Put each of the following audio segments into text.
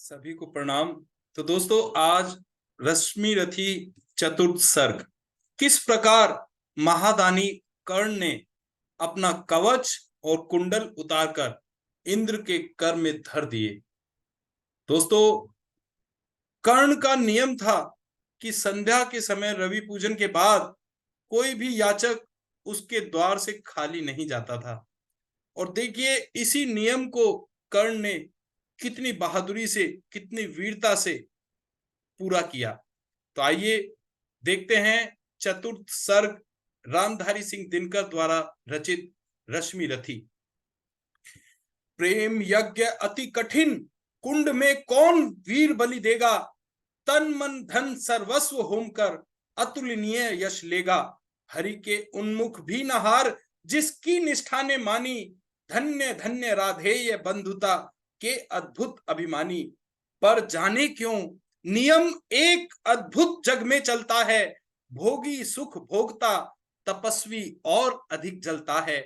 सभी को प्रणाम। तो दोस्तों, आज रश्मि रथी चतुर्थ सर्ग किस प्रकार महादानी कर्ण ने अपना कवच और कुंडल उतारकर इंद्र के कर में धर दिए। दोस्तों, कर्ण का नियम था कि संध्या के समय रवि पूजन के बाद कोई भी याचक उसके द्वार से खाली नहीं जाता था। और देखिए, इसी नियम को कर्ण ने कितनी बहादुरी से, कितनी वीरता से पूरा किया। तो आइए देखते हैं चतुर्थ सर्ग रामधारी सिंह दिनकर द्वारा रचित रश्मि रथी। प्रेम यज्ञ अति कठिन, कुंड में कौन वीर बलि देगा। तन मन धन सर्वस्व होम कर अतुलनीय यश लेगा। हरि के उन्मुख भी न हार, जिसकी निष्ठा ने मानी। धन्य धन्य राधेय बंधुता के अद्भुत अभिमानी। पर जाने क्यों नियम एक अद्भुत जग में चलता है। भोगी सुख भोगता तपस्वी और अधिक जलता है।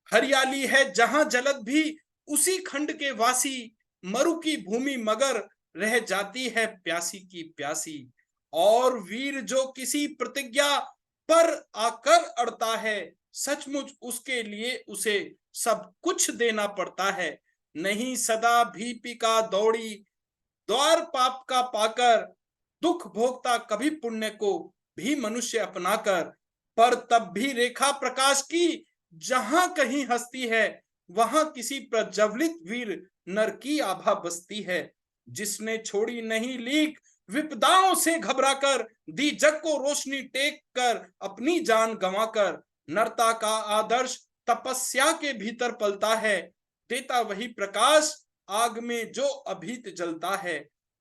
हरियाली है जहां जलद भी उसी खंड के वासी। मरु की भूमि मगर रह जाती है प्यासी की प्यासी। और वीर जो किसी प्रतिज्ञा पर आकर अड़ता है, सचमुच उसके लिए उसे सब कुछ देना पड़ता है। नहीं सदा भीपिका दौड़ी द्वार पाप का पाकर। दुख भोगता कभी पुण्य को भी मनुष्य अपनाकर। पर तब भी रेखा प्रकाश की जहां कहीं हस्ती है, वहां किसी प्रज्वलित वीर नर की आभा बसती है। जिसने छोड़ी नहीं लीक विपदाओं से घबराकर, दी जग को रोशनी टेक कर अपनी जान गंवाकर। नरता का आदर्श तपस्या के भीतर पलता है, देता वही प्रकाश आग में जो अभीत जलता है।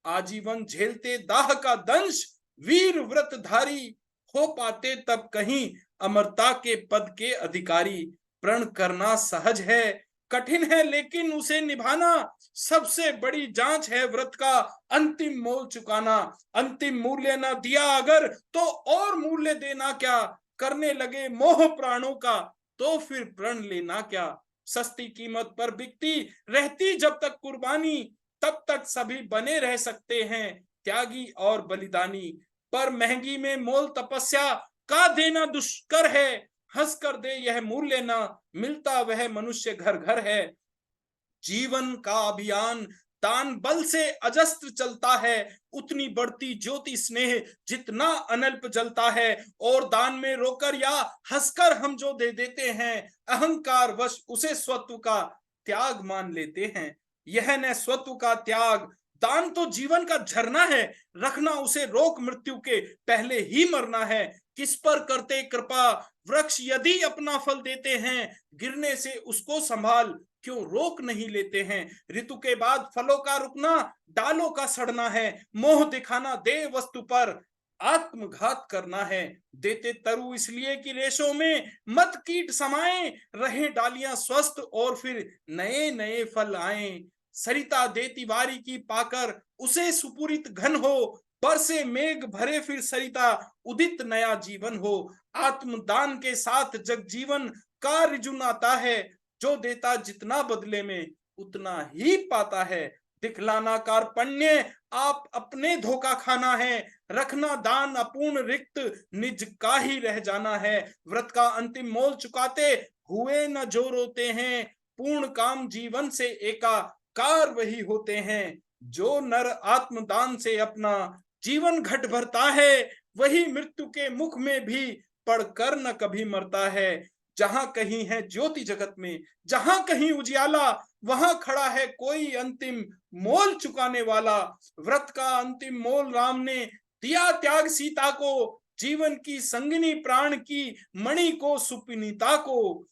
आजीवन झेलते दाह का दंश वीर व्रतधारी, हो पाते तब कहीं अमरता के पद के अधिकारी। प्रण करना सहज है, कठिन है लेकिन उसे निभाना। सबसे बड़ी जांच है व्रत का अंतिम मोल चुकाना। अंतिम मूल्य न दिया अगर तो और मूल्य देना क्या। करने लगे मोह प्राणों का तो फिर प्रण लेना क्या। सस्ती कीमत पर बिकती रहती जब तक कुर्बानी, तब तक सभी बने रह सकते हैं त्यागी और बलिदानी। पर महंगी में मोल तपस्या का देना दुष्कर है। हंस कर दे यह मूल्य ना मिलता वह मनुष्य घर घर है। जीवन का अभियान दान बल से अजस्त्र चलता है। उतनी बढ़ती ज्योति स्नेह जितना अनल्प जलता है। और दान में रोकर या हंसकर हम जो दे देते हैं, अहंकार वश उसे स्वत्व का त्याग मान लेते हैं। यह न स्वत्व का त्याग, दान तो जीवन का झरना है। रखना उसे रोक मृत्यु के पहले ही मरना है। किस पर करते कृपा वृक्ष यदि अपना फल देते हैं, गिरने से उसको संभाल क्यों रोक नहीं लेते हैं। ऋतु के बाद फलों का रुकना डालों का सड़ना है। मोह दिखाना दे वस्तु पर आत्मघात करना है। देते तरु इसलिए कि रेशों में मत कीट समाए, रहे डालियां स्वस्थ और फिर नए नए फल आए। सरिता देती वारी की पाकर उसे सुपुरित घन हो। बरसे मेघ भरे फिर सरिता उदित नया जीवन हो। आत्मदान के साथ जग जीवन का रिजुन आता है। जो देता जितना बदले में उतना ही पाता है। दिखलाना कार्पण्य आप अपने धोखा खाना है। रखना दान अपूर्ण रिक्त निज का ही रह जाना है। व्रत का अंतिम मोल चुकाते हुए न जो रोते हैं, पूर्ण काम जीवन से एकाकार वही होते हैं। जो नर आत्मदान से अपना जीवन घट भरता है, वही मृत्यु के मुख में भी पड़कर न कभी मरता है। जहां कहीं है ज्योति जगत में, जहां कहीं उजियाला, वहां खड़ा है कोई अंतिम मोल चुकाने वाला। व्रत का अंतिम मोल राम ने दिया त्याग सीता को। जीवन की संगिनी प्राण की मणि को सुपनीता को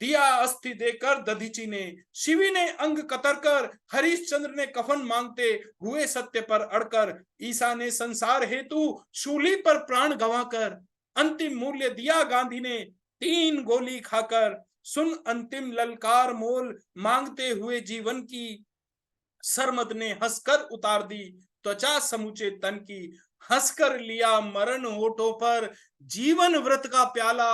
दिया अस्थि देकर दधीची ने। शिवी ने अंग कतर कर, हरिश्चंद्र ने कफन मांगते हुए सत्य पर अड़कर। ईसा ने संसार हेतु शूली पर प्राण गंवाकर। अंतिम मूल्य दिया गांधी ने 3 गोली खाकर। सुन अंतिम ललकार मोल मांगते हुए जीवन की। सरमद ने हंसकर उतार दी त्वचा समूचे तन की। हंसकर लिया मरण होठों पर जीवन व्रत का प्याला।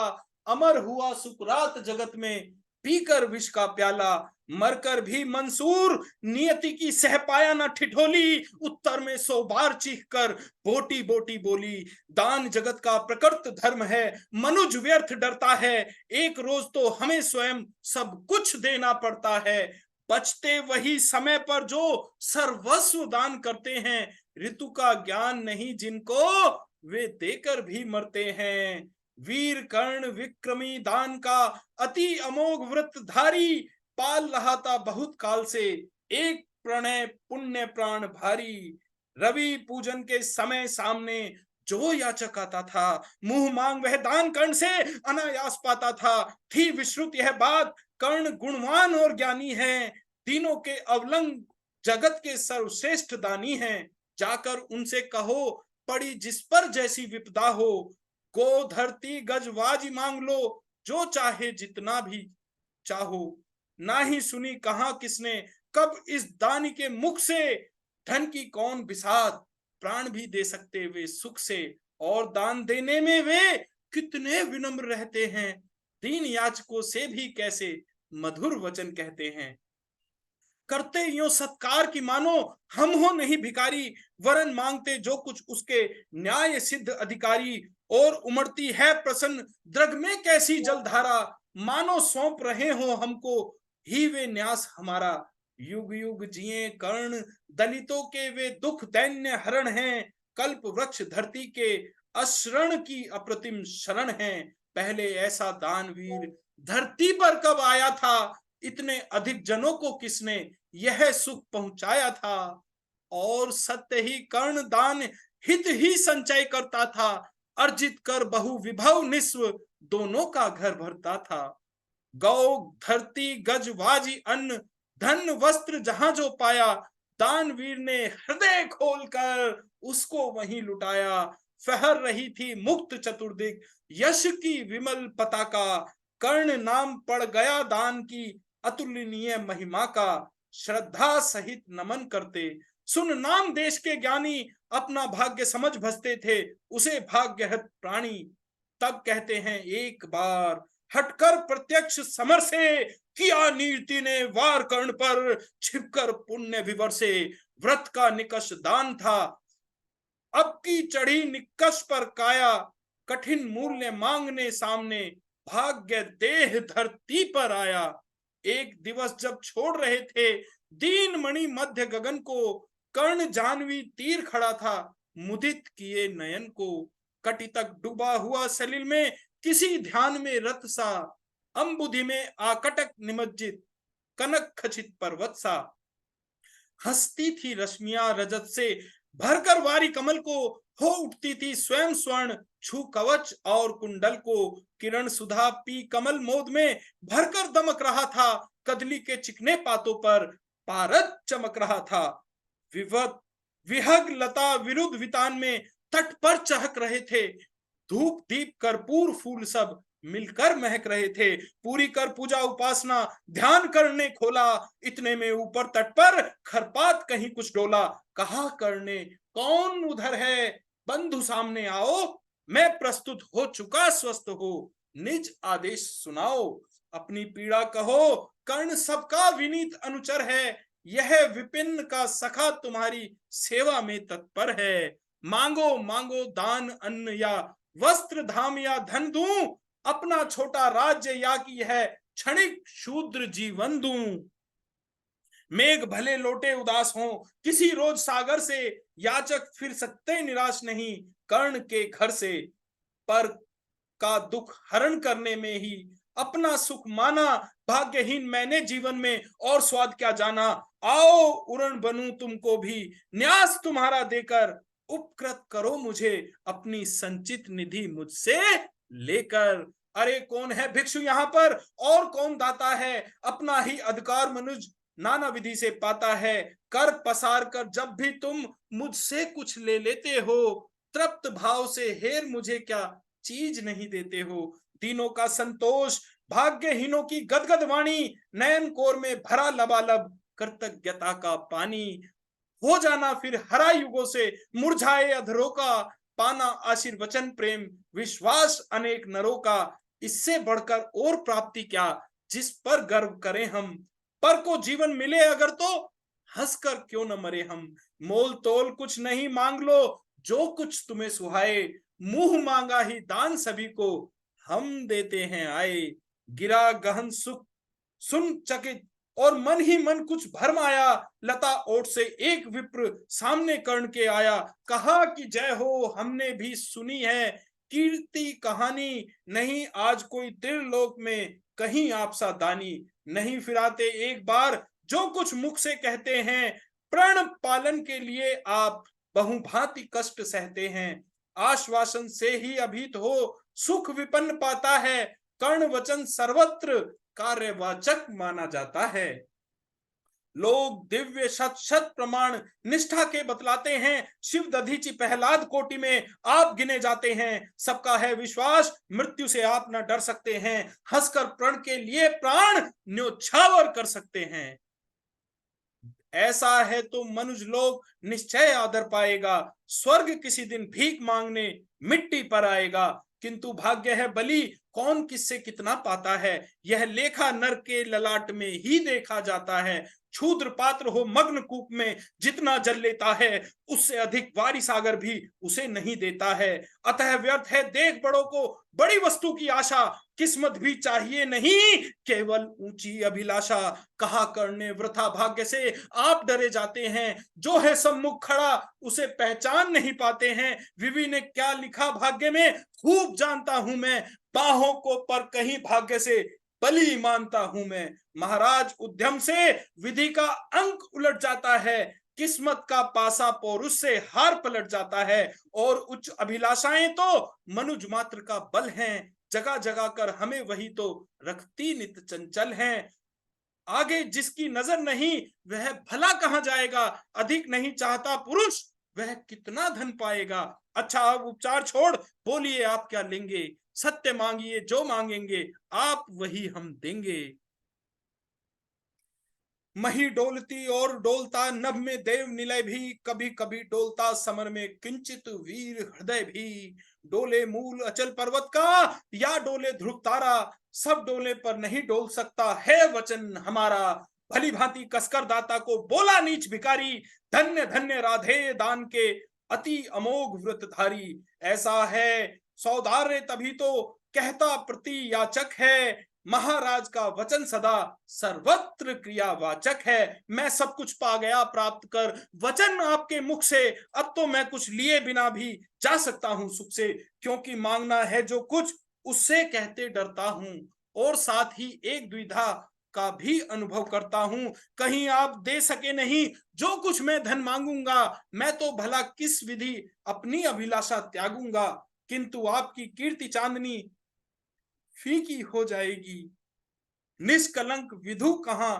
अमर हुआ सुकरात जगत में पीकर विष का प्याला, मरकर भी मंसूर, नियति की सह पाया न ठिठोली, उत्तर में 100 बार चीख कर बोटी बोटी बोली। दान जगत का प्रकृत धर्म है, मनुज व्यर्थ डरता है, एक रोज तो हमें स्वयं सब कुछ देना पड़ता है। बचते वही समय पर जो सर्वस्व दान करते हैं, ऋतु का ज्ञान नहीं जिनको वे देकर भी मरते हैं। वीर कर्ण विक्रमी दान का अति अमोघ व्रतधारी, पाल रहा था बहुत काल से एक प्रणय पुण्य प्राण भारी। रवि पूजन के समय सामने जो याचक आता था, मुंह मांग वह दान कर्ण से अनायास पाता था। थी विश्रुत यह बात, कर्ण गुणवान और ज्ञानी है, तीनों के अवलंग जगत के सर्वश्रेष्ठ दानी हैं। जाकर उनसे कहो पड़ी जिस पर जैसी विपदा हो, गो धरती गजवाजी मांग लो, जो चाहे जितना भी चाहो। ना ही सुनी कहा किसने कब इस दानी के मुख से, धन की कौन बिसात, प्राण भी दे सकते वे सुख से, और दान देने में वे कितने विनम्र रहते हैं, दीन याचकों से भी कैसे मधुर वचन कहते हैं। करते यो सत्कार की मानो हम हो नहीं भिकारी, वरन मांगते जो कुछ उसके न्याय सिद्ध अधिकारी। और उमड़ती है प्रसन्न द्रग में कैसी जलधारा, मानो सौंप रहे हो हमको ही वे न्यास हमारा। युग युग जिए कर्ण, दलितों के वे दुख दैन्य हरण हैं, कल्प वृक्ष धरती के अशरण की अप्रतिम शरण है। पहले ऐसा दानवीर धरती पर कब आया था, इतने अधिक जनों को किसने यह सुख पहुंचाया था। और सत्य ही कर्ण दान हित ही संचय करता था, अर्जित कर बहु विभव निस्व दोनों का घर भरता था। गौ धरती गजवाजी अन्न, धन वस्त्र जहां जो पाया, दानवीर ने हृदय खोलकर उसको वहीं लुटाया। फहर रही थी मुक्त चतुर्दिक यश की विमल पताका, कर्ण नाम पड़ गया दान की अतुलनीय महिमा का। श्रद्धा सहित नमन करते सुन नाम देश के ज्ञानी, अपना भाग्य समझ भसते थे उसे भाग्यहत प्राणी। तब कहते हैं एक बार हटकर प्रत्यक्ष समर से, किया नीति ने वार कर्ण पर, छिपकर पुण्य विवर से, व्रत का निकष दान था अब की चढ़ी निकष पर काया, कठिन मूल्य मांगने सामने भाग्य देह धरती पर आया। एक दिवस जब छोड़ रहे थे दीन मणि मध्य गगन को, कर्ण जानवी तीर खड़ा था मुदित किए नयन को। कटि तक डूबा हुआ सलिल में किसी ध्यान में रत सा, अंबुधि में आकटक निमज्जित कनक खचित पर्वत सा। हंसती थी रश्मियां रजत से भरकर वारी कमल को, हो उठती थी स्वयं स्वर्ण छू कवच और कुंडल को। किरण सुधा पी कमल मोद में भरकर दमक रहा था, कदली के चिकने पातों पर पारद चमक रहा था। विवत विहग लता विरुद्ध वितान में तट पर चहक रहे थे, धूप दीप कर्पूर फूल सब मिलकर महक रहे थे। पूरी कर पूजा उपासना ध्यान करने खोला, इतने में ऊपर तट पर खरपात कहीं कुछ डोला। कहा करने कौन उधर है, बंधु सामने आओ, मैं प्रस्तुत हो चुका स्वस्थ हो, निज आदेश सुनाओ, अपनी पीड़ा कहो। कर्ण सबका विनीत अनुचर है, यह विपिन का सखा तुम्हारी सेवा में तत्पर है। मांगो मांगो दान अन्न या वस्त्र धाम या धन दूं, अपना छोटा राज्य या की है क्षणिक शूद्र जीवन दूं। मेघ भले लोटे उदास हो किसी रोज सागर से, याचक फिर सकते निराश नहीं कर्ण के घर से। पर का दुख हरण करने में ही अपना सुख माना, भाग्यहीन मैंने जीवन में और स्वाद क्या जाना। आओ उरण बनूं तुमको भी, न्यास तुम्हारा देकर, उपकृत करो मुझे अपनी संचित निधि मुझसे लेकर। अरे कौन है भिक्षु यहाँ पर और कौन दाता है, अपना ही अधिकार मनुज नाना विधि से पाता है। कर पसार कर जब भी तुम मुझसे कुछ ले लेते हो, तृप्त भाव से हेर मुझे क्या चीज नहीं देते हो। दीनों का संतोष भाग्यहीनों की गदगद वाणी, नयन कोर में भरा लबालब कृतज्ञता का पानी। हो जाना फिर हरा युगों से मुरझाए अधरों का, पाना आशीर्वचन प्रेम विश्वास अनेक नरों का। इससे बढ़कर और प्राप्ति क्या, जिस पर गर्व करें हम। पर को जीवन मिले अगर तो हंसकर क्यों न मरे हम। मोल तोल कुछ नहीं मांग लो, जो कुछ तुम्हें सुहाए। मुंह मांगा ही दान सभी को हम देते हैं आए। गिरा गहन सुख सुन चकित और मन ही मन कुछ भरम आया। लता ओट से एक विप्र सामने कर्ण के आया। कहा कि जय हो, हमने भी सुनी है कीर्ति कहानी। नहीं आज कोई त्रिलोक में कहीं आपसा दानी। नहीं फिराते एक बार जो कुछ मुख से कहते हैं। प्रण पालन के लिए आप बहुभांति कष्ट सहते हैं। आश्वासन से ही अभीत हो सुख विपन्न पाता है। कर्ण वचन सर्वत्र कार्यवाचक माना जाता है। लोग दिव्य शत शत प्रमाण निष्ठा के बतलाते हैं। शिव दधीचि प्रहलाद कोटि में आप गिने जाते हैं। सबका है विश्वास मृत्यु से आप न डर सकते हैं। हंसकर प्रण के लिए प्राण न्योछावर कर सकते हैं। ऐसा है तो मनुष्य लोग निश्चय आदर पाएगा। स्वर्ग किसी दिन भीख मांगने मिट्टी पर आएगा। किंतु भाग्य है बली कौन किससे कितना पाता है। यह लेखा नर के ललाट में ही देखा जाता है। क्षुद्र पात्र हो मग्न कूप में जितना जल लेता है, उससे अधिक वारी सागर भी उसे नहीं देता है। अतः व्यर्थ है देख बड़ों को बड़ी वस्तु की आशा। किस्मत भी चाहिए नहीं केवल ऊंची अभिलाषा। कहा करने वृथा भाग्य से आप डरे जाते हैं। जो है सम्मुख खड़ा उसे पहचान नहीं पाते हैं। विवि ने क्या लिखा भाग्य में खूब जानता हूं मैं। बाहों को पर कहीं भाग्य से बली मानता हूं मैं। महाराज उद्यम से विधि का अंक उलट जाता है। किस्मत का पासा पौरुष से हार पलट जाता है। और उच्च अभिलाषाएं तो मनुज मात्र का बल हैं। जगह जगह कर हमें वही तो रखती नित चंचल हैं। आगे जिसकी नजर नहीं वह भला कहां जाएगा। अधिक नहीं चाहता पुरुष वह कितना धन पाएगा। अच्छा अब उपचार छोड़ बोलिए आप क्या लेंगे। सत्य मांगिए जो मांगेंगे आप वही हम देंगे। मही डोलती और डोलता नभ में देव निलय भी। कभी कभी डोलता समर में किंचित वीर हृदय भी। डोले मूल अचल पर्वत का या डोले ध्रुव तारा। सब डोले पर नहीं डोल सकता है वचन हमारा। भली भांति कसकर दाता को बोला नीच भिकारी। धन्य धन्य राधे दान के अति अमोघ व्रतधारी। ऐसा है सौदार्य तभी तो कहता प्रति याचक है। महाराज का वचन सदा सर्वत्र क्रियावाचक है। मैं सब कुछ पा गया प्राप्त कर वचन आपके मुख से। अब तो मैं कुछ लिए बिना भी जा सकता हूं सुख से। क्योंकि मांगना है जो कुछ उससे कहते डरता हूं। और साथ ही एक द्विधा का भी अनुभव करता हूं। कहीं आप दे सके नहीं जो कुछ मैं धन मांगूंगा। मैं तो भला किस विधि अपनी अभिलाषा त्यागूंगा। किंतु आपकी कीर्ति चांदनी फीकी हो जाएगी। निष्कलंक विधु कहां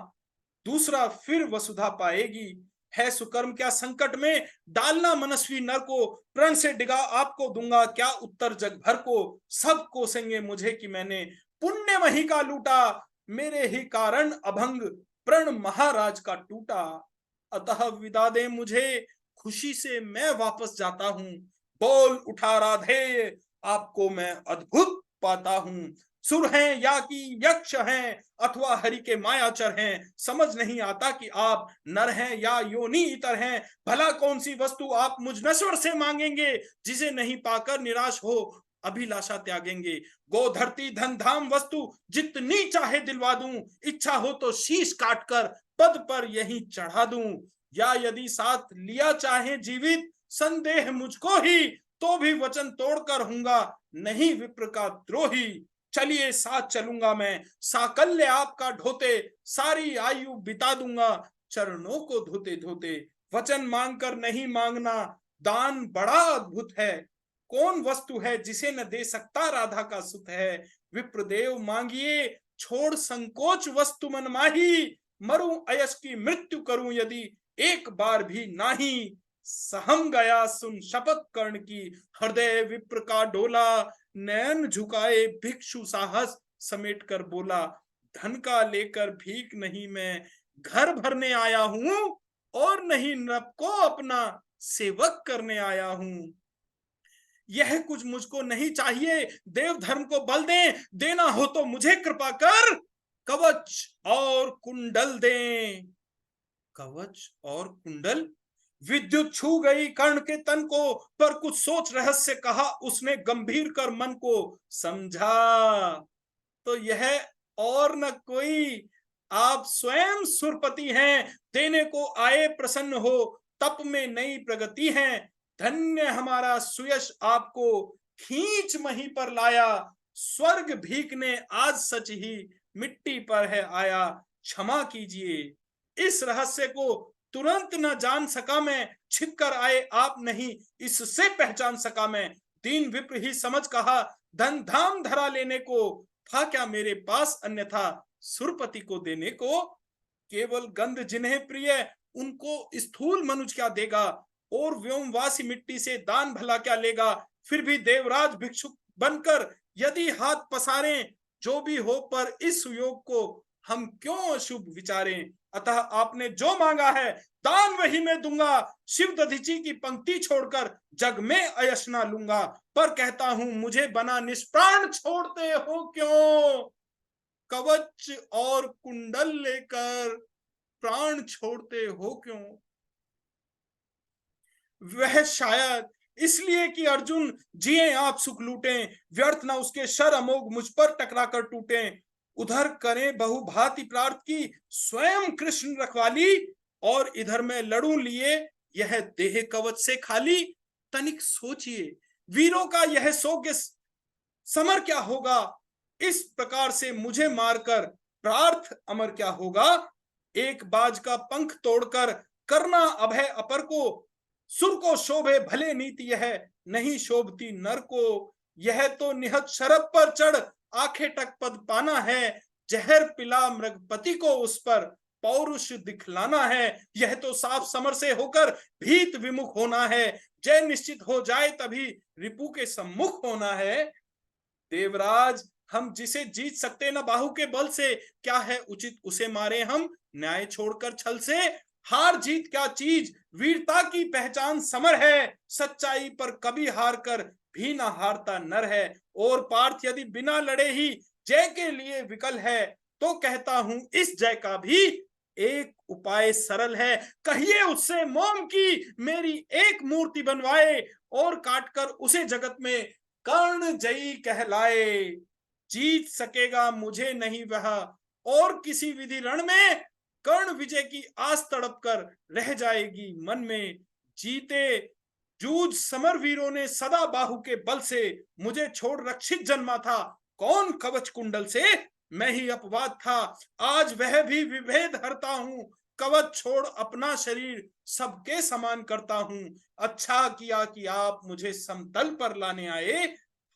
दूसरा फिर वसुधा पाएगी। है सुकर्म क्या संकट में डालना मनस्वी नर को। प्रण से डिगा आपको दूंगा क्या उत्तर जग भर को। सब कोसेंगे मुझे कि मैंने पुण्य मही का लूटा। मेरे ही कारण अभंग प्रण महाराज का टूटा। अतः विदा दे मुझे खुशी से मैं वापस जाता हूं। बोल उठा राधे आपको मैं अद्भुत पाता हूं। सुर हैं या कि यक्ष हैं अथवा हरि के मायाचर हैं। समझ नहीं आता कि आप नर हैं या योनि इतर हैं। भला कौन सी वस्तु आप मुझ नश्वर से मांगेंगे। जिसे नहीं पाकर निराश हो अभिलाषा त्यागेंगे। गो धरती धन धाम वस्तु जितनी चाहे दिलवा दूं। इच्छा हो तो शीश काटकर पद पर यहीं चढ़ा दूं। या यदि साथ लिया चाहे जीवित संदेह मुझको ही। तो भी वचन तोड़कर हूंगा नहीं विप्र का द्रोही। चलिए साथ चलूंगा मैं साकल्य आपका ढोते। सारी आयु बिता दूंगा चरणों को धोते धोते। वचन मांगकर नहीं मांगना दान बड़ा अद्भुत है। कौन वस्तु है जिसे न दे सकता राधा का सुत है। विप्रदेव मांगिए छोड़ संकोच वस्तु मन माही। मरूं अयश की मृत्यु करूं यदि एक बार भी नाही। सहम गया सुन शपथ कर्ण की हृदय विप्र का डोला। नयन झुकाए भिक्षु साहस समेट कर बोला। धन का लेकर भीख नहीं मैं घर भरने आया हूं। और नहीं नभ को अपना सेवक करने आया हूं। यह कुछ मुझको नहीं चाहिए देव धर्म को बल दें। देना हो तो मुझे कृपा कर कवच और कुंडल दें। कवच और कुंडल। विद्युत छू गई कर्ण के तन को, पर कुछ सोच रहस्य कहा उसने, गंभीर कर मन को समझा। तो यह और न कोई, आप स्वयं सुरपति हैं, देने को आए प्रसन्न हो, तप में नई प्रगति है। धन्य हमारा सुयश आपको खींच मही पर लाया, स्वर्ग भीखने आज सच ही मिट्टी पर है आया। क्षमा कीजिए इस रहस्य को तुरंत न जान सका मैं, छिप कर आए आप नहीं इससे पहचान सका मैं। दीन विप्र ही समझ कहा, धन धाम धरा लेने को, था क्या मेरे पास अन्यथा सुरपति को देने को। केवल गंध जिन्हें प्रिय उनको स्थूल मनुज क्या देगा, और व्योमवासी मिट्टी से दान भला क्या लेगा। फिर भी देवराज भिक्षुक बनकर यदि हाथ पसारें, जो भी हो पर इस योग को हम क्यों अशुभ विचारें। अतः आपने जो मांगा है दान वही मैं दूंगा, शिव दधीची की पंक्ति छोड़कर जग में अयश ना लूंगा। पर कहता हूं मुझे बना निष्प्राण छोड़ते हो क्यों, कवच और कुंडल लेकर प्राण छोड़ते हो क्यों। वह शायद इसलिए कि अर्जुन जिए आप सुख लूटें, व्यर्थ न उसके शर अमोघ मुझ पर टकरा कर टूटें। उधर करें बहुभांति प्रार्थ की स्वयं कृष्ण रखवाली, और इधर मैं लड़ूं लिए यह देह कवच से खाली। तनिक सोचिए वीरों का यह सौग्य समर क्या होगा, इस प्रकार से मुझे मारकर प्रार्थ अमर क्या होगा। एक बाज का पंख तोड़कर करना अभय अपर को, सुर को शोभे भले नीति यह नहीं शोभती नर को। यह तो निहत शरब पर चढ़ आंखें टक पद पाना है, जहर पिला मृगपति को उस पर पौरुष दिखलाना है। यह तो साफ समर से होकर भीत विमुख होना है, जय निश्चित हो जाए तभी रिपु के सम्मुख होना है। देवराज हम जिसे जीत सकते न बाहु के बल से, क्या है उचित उसे मारे हम न्याय छोड़कर छल से। हार जीत क्या चीज, वीरता की पहचान समर है, सच्चाई पर कभी हार कर भी ना हारता नर है। और पार्थ यदि बिना लड़े ही जय के लिए विकल है, तो कहता हूं इस जय का भी एक उपाय सरल है। कहिए उससे मोम की मेरी एक मूर्ति बनवाए, और काटकर उसे जगत में कर्ण जयी कहलाए। जीत सकेगा मुझे नहीं वह और किसी विधि रण में, कर्ण विजय की आस तड़प कर रह जाएगी मन में। जीते जूझ समर वीरों ने सदा बाहु के बल से, मुझे छोड़ रक्षित जन्मा था कौन कवच कुंडल से। मैं ही अपवाद था आज वह भी विभेद हरता हूं, कवच छोड़ अपना शरीर सबके समान करता हूं। अच्छा किया कि आप मुझे समतल पर लाने आए,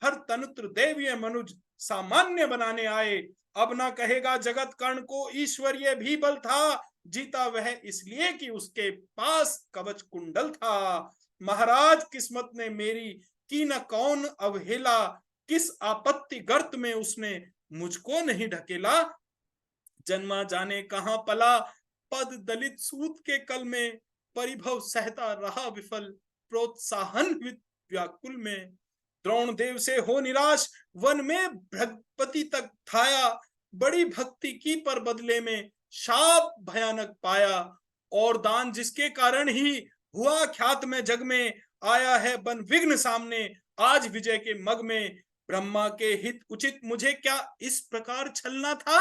हर तनुत्र देवीय मनुज सामान्य बनाने आए। अब ना कहेगा जगत कर्ण को ईश्वरीय भी बल था, जीता वह इसलिए कि उसके पास कवच कुंडल था। महाराज किस्मत ने मेरी की न कौन अवहेला, किस आपत्ति गर्त में उसने मुझको नहीं ढकेला। जन्मा जाने कहां पला पद दलित सूत के कल में, परिभव सहता रहा विफल प्रोत्साहन व्याकुल में। द्रोण देव से हो निराश वन में बृहस्पति तक थाया, बड़ी भक्ति की पर बदले में शाप भयानक पाया। और दान जिसके कारण ही हुआ ख्यात में जग में, आया है बन विघ्न सामने आज विजय के मग में। ब्रह्मा के हित उचित मुझे क्या इस प्रकार छलना था,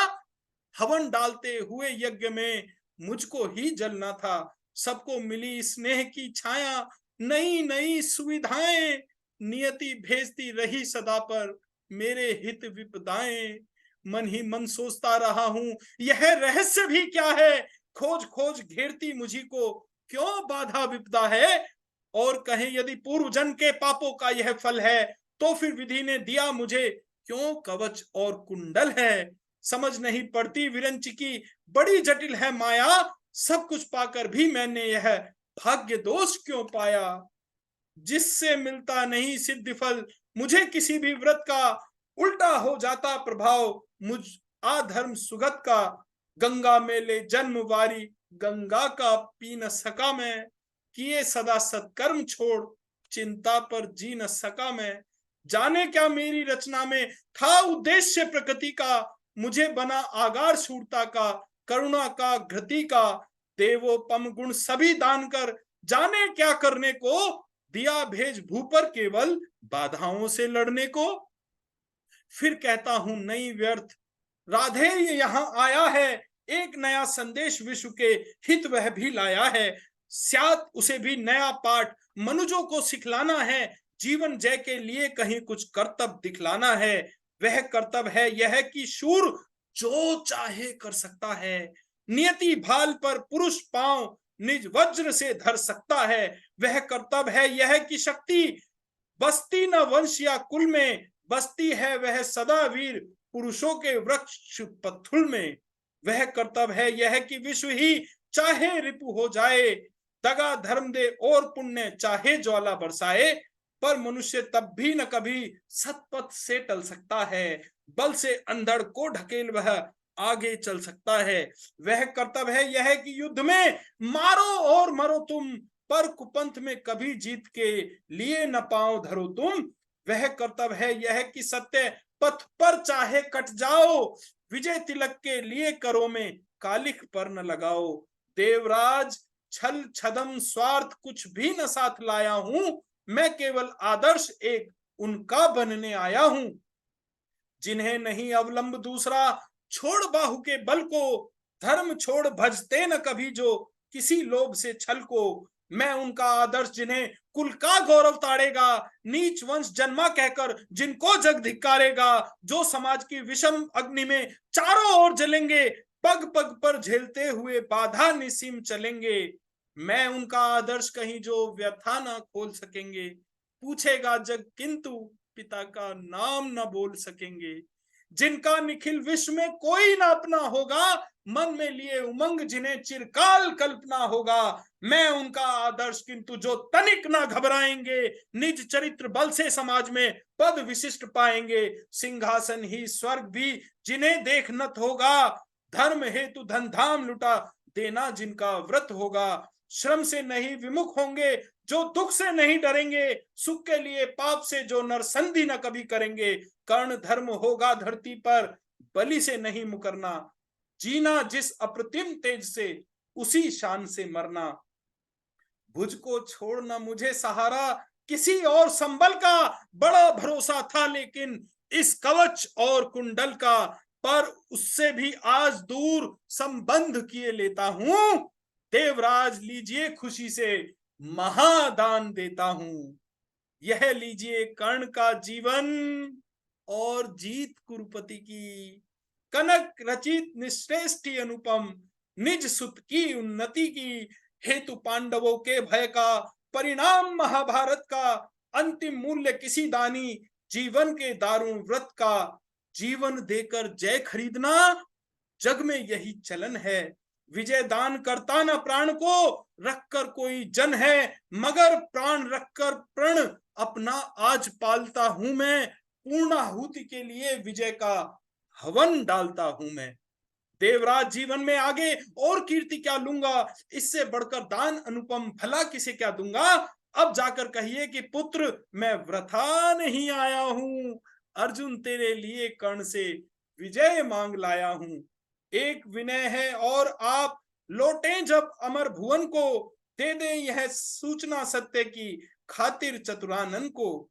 हवन डालते हुए यज्ञ में मुझको ही जलना था। सबको मिली स्नेह की छाया, नई नई सुविधाएं, नियति भेजती रही सदा पर मेरे हित विपदाएं। मन ही मन सोचता रहा हूं यह रहस्य भी क्या है, खोज खोज घेरती मुझी को क्यों बाधा विपदा है। और कहें यदि पूर्व जन्म के पापों का यह फल है, तो फिर विधि ने दिया मुझे क्यों कवच और कुंडल है। समझ नहीं पड़ती विरंच की बड़ी जटिल है माया, सब कुछ पाकर भी मैंने यह भाग्य दोष क्यों पाया। जिससे मिलता नहीं सिद्ध फल मुझे किसी भी व्रत का, उल्टा हो जाता प्रभाव मुझ आधर्म सुगत का। गंगा में ले जन्म वारी गंगा का पी न सका मैं, किए सदा सत्कर्म छोड़ चिंता पर जी न सका मैं। जाने क्या मेरी रचना में था उद्देश्य प्रकृति का, मुझे बना आगार शूरता का, करुणा का, घृति का, देवोपम गुण सभी दान कर, जाने क्या करने को, दिया भेज भू पर केवल बाधाओं से लड़ने को। फिर कहता हूं नहीं व्यर्थ, राधे ये यहां आया है, एक नया संदेश विश्व के हित वह भी लाया है। स्यात उसे भी नया पाठ मनुजों को सिखलाना है, जीवन जय के लिए कहीं कुछ कर्तव्य दिखलाना है। वह कर्तव्य है यह कि शूर जो चाहे कर सकता है, नियति भाल पर पुरुष पांव निज वज्र से धर सकता है। वह कर्तव्य है यह कि शक्ति बसती न वंश या कुल में, बसती है वह सदा वीर पुरुषों के वृक्ष पत्थुल में। वह कर्तव्य है यह कि विश्व ही चाहे रिपु हो जाए, दगा धर्म दे और पुण्य चाहे ज्वाला बरसाए, पर मनुष्य तब भी न कभी सतपथ से टल सकता है, बल से अंधड़ को ढकेल वह आगे चल सकता है। वह कर्तव्य है यह कि युद्ध में मारो और मरो तुम, पर कुपंथ में कभी जीत के लिए न पाओ धरो तुम। वह कर्तव्य है यह कि सत्य पथ पर चाहे कट जाओ, विजय तिलक के लिए करो में कालिख पर न लगाओ। देवराज छल छदम स्वार्थ कुछ भी न साथ लाया हूं, मैं केवल आदर्श एक उनका बनने आया हूं। जिन्हें नहीं अवलंब दूसरा, छोड़ बाहु के बल को, धर्म छोड़ भजते न कभी जो किसी लोभ से छल को। मैं उनका आदर्श जिन्हें कुल का गौरव ताड़ेगा, नीच वंश जन्मा कहकर जिनको जग धिक्कारेगा, जो समाज की विषम अग्नि में चारों ओर जलेंगे, पग पग पर झेलते हुए बाधा निसीम चलेंगे। मैं उनका आदर्श कहीं जो व्यथा न खोल सकेंगे, पूछेगा जग किंतु पिता का नाम न बोल सकेंगे। जिनका निखिल विश्व में कोई ना अपना होगा, मन में लिए उमंग जिन्हें चिरकाल कल्पना होगा। मैं उनका आदर्श किंतु जो तनिक ना घबराएंगे, निज चरित्र बल से समाज में पद विशिष्ट पाएंगे। सिंहासन ही स्वर्ग भी जिन्हें देख नत होगा, धर्म हेतु धन धाम लुटा देना जिनका व्रत होगा। श्रम से नहीं विमुख होंगे जो दुख से नहीं डरेंगे, सुख के लिए पाप से जो नरसंधि न कभी करेंगे। कर्ण धर्म होगा धरती पर, बलि से नहीं मुकरना, जीना जिस अप्रतिम तेज से उसी शान से मरना। भुज को छोड़ना मुझे सहारा किसी और संबल का, बड़ा भरोसा था लेकिन इस कवच और कुंडल का, पर उससे भी आज दूर संबंध किए लेता हूं। देवराज लीजिए खुशी से महादान देता हूं, यह लीजिए कर्ण का जीवन और जीत कुरुपति की। कनक रचित निश्रेष्ठी अनुपम, निज सुत की उन्नति की, हेतु पांडवों के भय का, परिणाम महाभारत का, अंतिम मूल्य किसी दानी जीवन के दारुण व्रत का। जीवन देकर जय खरीदना जग में यही चलन है, विजय दान करता न प्राण को रखकर कोई जन है, मगर प्राण रखकर प्रण अपना आज पालता हूं मैं। पूर्णाहुति के लिए विजय का हवन डालता हूं मैं। देवराज जीवन में आगे और कीर्ति क्या लूंगा, इससे बढ़कर दान अनुपम भला किसे क्या दूंगा। अब जाकर कहिए कि पुत्र मैं वृथा नहीं आया हूं, अर्जुन तेरे लिए कर्ण से विजय मांग लाया हूं। एक विनय है और आप लौटें जब अमर भुवन को, दे दे यह सूचना सत्य की खातिर चतुरानन को।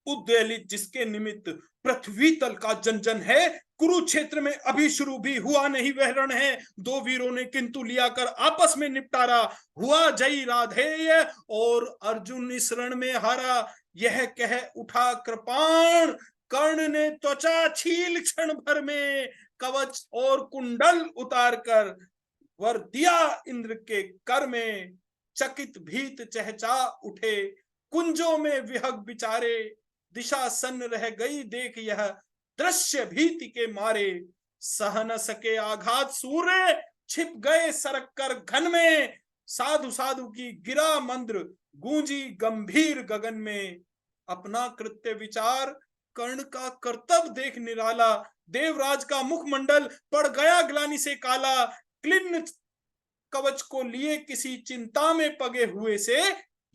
उद्वेलित जिसके निमित्त पृथ्वी तल का जन जन है, कुरुक्षेत्र में अभी शुरू भी हुआ नहीं वह रण है। दो वीरों ने किंतु लिया कर आपस में निपटारा, हुआ जयी राधेय और अर्जुन इस रण में हारा। यह कह उठा कृपाण, कर्ण ने त्वचा छील क्षण भर में, कवच और कुंडल उतार कर वर दिया इंद्र के कर में। चकित भीत चहचा उठे कुंजों में विहग बिचारे, दिशा सन्न रह गई देख यह दृश्य भीति के मारे। सह न सके आघात सूर्य, छिप गए सरक कर घन में, साधु साधु की गिरा मंद्र गूंजी गंभीर गगन में। अपना कृत्य विचार कर्ण का कर्तव्य देख निराला, देवराज का मुखमंडल पड़ गया ग्लानि से काला। क्लिन्न कवच को लिए किसी चिंता में पगे हुए से,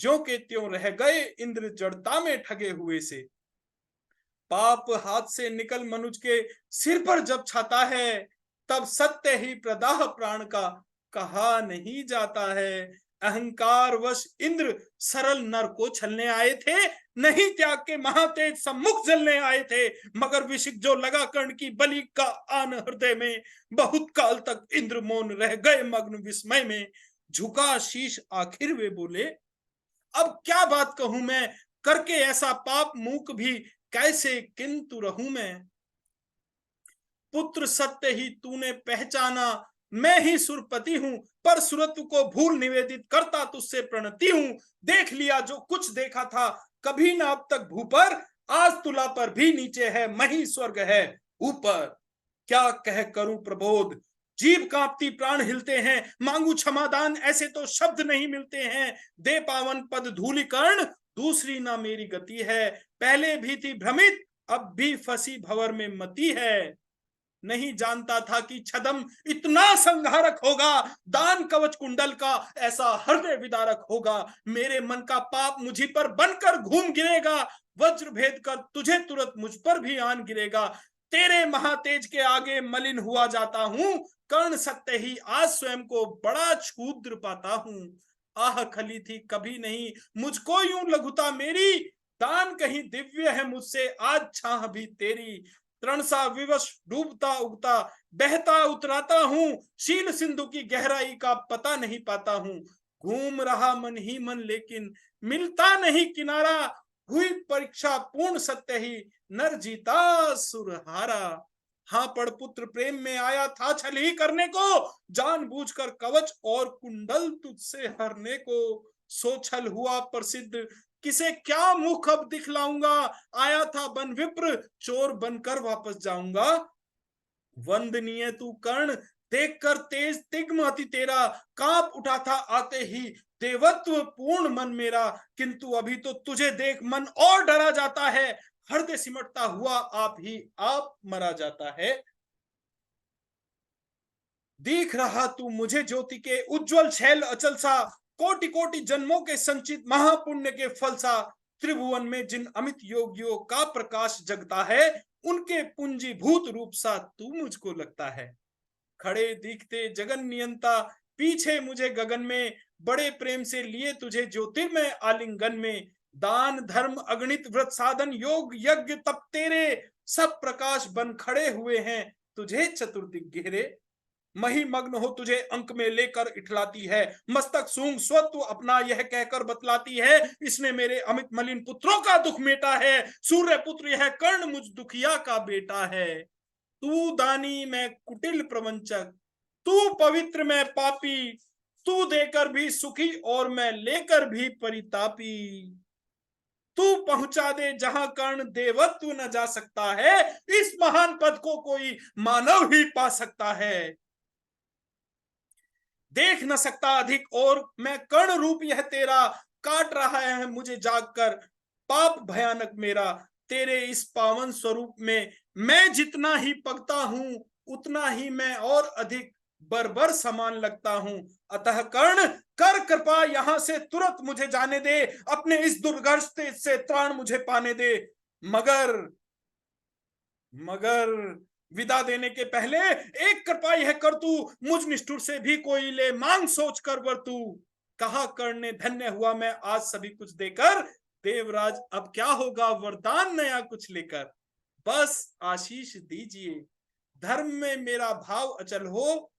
ज्यों के त्यों रह गए इंद्र जड़ता में ठगे हुए से। पाप हाथ से निकल मनुज के सिर पर जब छाता है, तब सत्य ही प्रदाह प्राण का कहा नहीं जाता है। अहंकार वश इंद्र सरल नर को छलने आए थे, नहीं त्याग के महातेज सम्मुख जलने आए थे। मगर विषिक जो लगा कर्ण की बलि का आन हृदय में, बहुत काल तक इंद्र मौन रह गए मग्न विस्मय में। झुका शीश आखिर वे बोले, अब क्या बात कहूं मैं, करके ऐसा पाप मूक भी कैसे किंतु रहूं मैं। पुत्र सत्य ही तूने पहचाना, मैं ही सुरपति हूं, पर सुरत्व को भूल निवेदित करता तुझसे प्रणति हूं। देख लिया जो कुछ देखा था, कभी ना अब तक भूपर, आज तुला पर भी नीचे है, मही स्वर्ग है ऊपर। क्या कह करूं प्रबोध, जीभ कांपती प्राण हिलते हैं, मांगू क्षमादान ऐसे तो शब्द नहीं मिलते हैं। दे पावन पद धूलिकर्ण, दूसरी ना मेरी गति है। पहले भी थी भ्रमित, अब भी फंसी भंवर में मती है। नहीं जानता था कि छदम इतना संहारक होगा, दान कवच कुंडल का ऐसा हृदय विदारक होगा। मेरे मन का पाप मुझी पर बनकर घूम गिरेगा, वज्र भेद कर तुझे तुरंत मुझ पर भी आन गिरेगा। तेरे महातेज के आगे मलिन हुआ जाता हूं, कर्ण सत्य ही आज स्वयं को बड़ा क्षुद्र पाता हूं। आह खली थी कभी नहीं मुझको यूं लघुता मेरी, दान कहीं दिव्य है मुझसे आज छाह भी तेरी। तृणसा विवश डूबता उगता बहता उतराता हूं, शील सिंधु की गहराई का पता नहीं पाता हूं। घूम रहा मन ही मन लेकिन मिलता नहीं किनारा, हुई परीक्षा पूर्ण सत्य ही नर जीता सुर हारा। हाँ पड़ पुत्र प्रेम में आया था छल ही करने को, जानबूझकर कवच और कुंडल तुझसे हरने को। सो छल हुआ प्रसिद्ध, किसे क्या मुख अब दिखलाऊंगा। आया था बन विप्र, चोर बनकर वापस जाऊंगा। वंदनीय तू कर्ण, देखकर तेज तिग्म अति तेरा, कांप उठा था आते ही देवत्व पूर्ण मन मेरा। किंतु अभी तो तुझे देख मन और डरा जाता है, हृदय सिमटता हुआ आप ही आप मरा जाता है। दिख रहा तू मुझे ज्योति के उज्जवल शैल अचल सा, कोटि कोटि जन्मों के संचित महापुण्य के फल सा। त्रिभुवन में जिन अमित योगियों का प्रकाश जगता है, उनके पुंजीभूत रूप सा तू मुझको लगता है। खड़े दिखते जगन नियंता, पीछे मुझे गगन में, बड़े प्रेम से लिए तुझे ज्योतिर्मय आलिंगन में। दान धर्म अगणित व्रत साधन योग यज्ञ तप तेरे, सब प्रकाश बन खड़े हुए हैं तुझे चतुर्दिक घेरे। मही मग्न हो तुझे अंक में लेकर इठलाती है, मस्तक सूंग स्वत्व अपना यह कहकर बतलाती है। इसने मेरे अमित मलिन पुत्रों का दुख मेटा है, सूर्य पुत्र यह कर्ण मुझ दुखिया का बेटा है। तू दानी मैं कुटिल प्रवंचक, तू पवित्र मैं पापी, तू देकर भी सुखी और मैं लेकर भी परितापी। तू पहुंचा दे जहां कर्ण देवत्व न जा सकता है, इस महान पद को कोई मानव ही पा सकता है। देख न सकता अधिक और मैं कर्ण रूप यह तेरा, काट रहा है मुझे जागकर पाप भयानक मेरा। तेरे इस पावन स्वरूप में मैं जितना ही पगता हूं, उतना ही मैं और अधिक बर्बर समान लगता हूं। अतः कर्ण कर कृपा यहां से तुरंत मुझे जाने दे, अपने इस दुर्घर्ष से त्राण मुझे पाने दे। मगर मगर विदा देने के पहले एक कृपा यह कर तू, मुझ निष्ठुर से भी कोई ले मांग सोच कर वर तू। कहा कर्ण ने धन्य हुआ मैं आज सभी कुछ देकर, देवराज अब क्या होगा वरदान नया कुछ लेकर। बस आशीष दीजिए, धर्म में मेरा भाव अचल हो,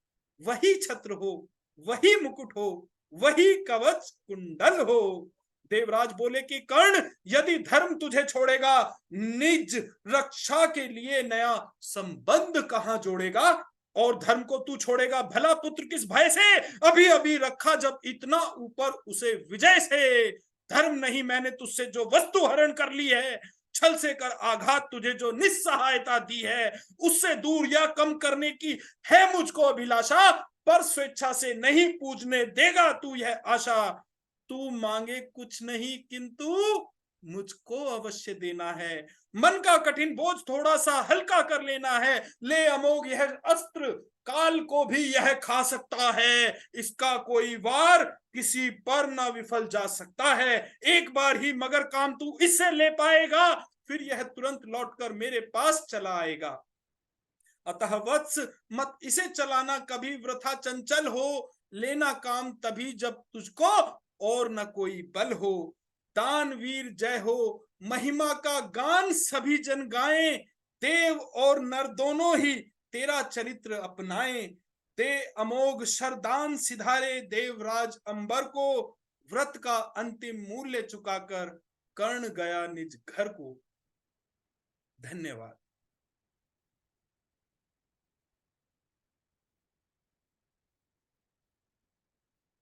वही छत्र हो, वही मुकुट हो, वही कवच कुंडल हो। देवराज बोले कि कर्ण यदि धर्म तुझे छोड़ेगा, निज रक्षा के लिए नया संबंध कहां जोड़ेगा। और धर्म को तू छोड़ेगा भला पुत्र किस भय से, अभी अभी रखा जब इतना ऊपर उसे विजय से। धर्म नहीं मैंने तुझसे जो वस्तु हरण कर ली है, छल से कर आघात तुझे जो निस्सहायता दी है, उससे दूर या कम करने की है मुझको अभिलाषा। पर स्वेच्छा से नहीं पूजने देगा तू यह आशा। तू मांगे कुछ नहीं किंतु मुझको अवश्य देना है, मन का कठिन बोझ थोड़ा सा हल्का कर लेना है। ले अमोघ यह अस्त्र, काल को भी यह खा सकता है, इसका कोई वार किसी पर ना विफल जा सकता है। एक बार ही मगर काम तू इससे ले पाएगा, फिर यह तुरंत लौटकर मेरे पास चला आएगा। अतः वत्स मत इसे चलाना कभी वृथा, चंचल हो लेना काम तभी जब तुझको और न कोई बल हो। दानवीर जय हो, महिमा का गान सभी जन गाएं, देव और नर दोनों ही तेरा चरित्र अपनाएं। दे अमोघ शरदान सिधारे देवराज अंबर को, व्रत का अंतिम मूल्य चुकाकर कर्ण गया निज घर को। धन्यवाद।